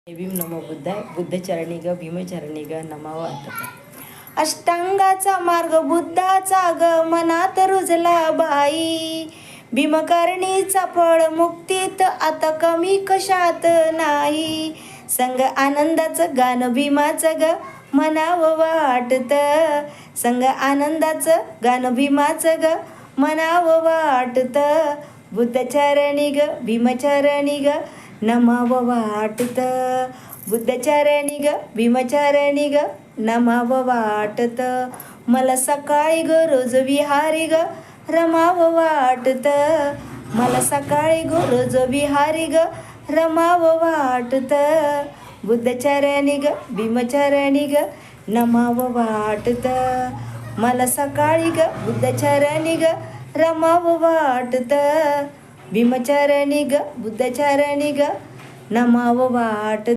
भीम नमो बुद्धाय बुद्धचरणी ग भीमचरणी ग नमाव आता अष्टांगाचा मार्ग बुद्धाचा ग मनात रुजला बाई भीमकरणीचा फळ मुक्तीत आता कमी कशात नाही संग आनंदाचं गाणं भीमाचं ग म्हणावं वाटत संग आनंदाचं गाणं भीमाचं ग म्हणावं वाटत बुद्धचरणी ग भीमचरणी ग नमावं वाटत बुद्धचरणी ग भीमचरणी ग नमावं वाटत मला सकाळी ग रोज विहारी ग रमावं वाटत मला सकाळी ग रोज विहारी ग रमावं वाटत बुद्धचरणी ग भीमचरणी ग नमावं वाटत मला सकाळी ग बुद्धचरणी ग रमावं वाटत भीमचरणी ग बुद्धचरणी ग नमावं वाटत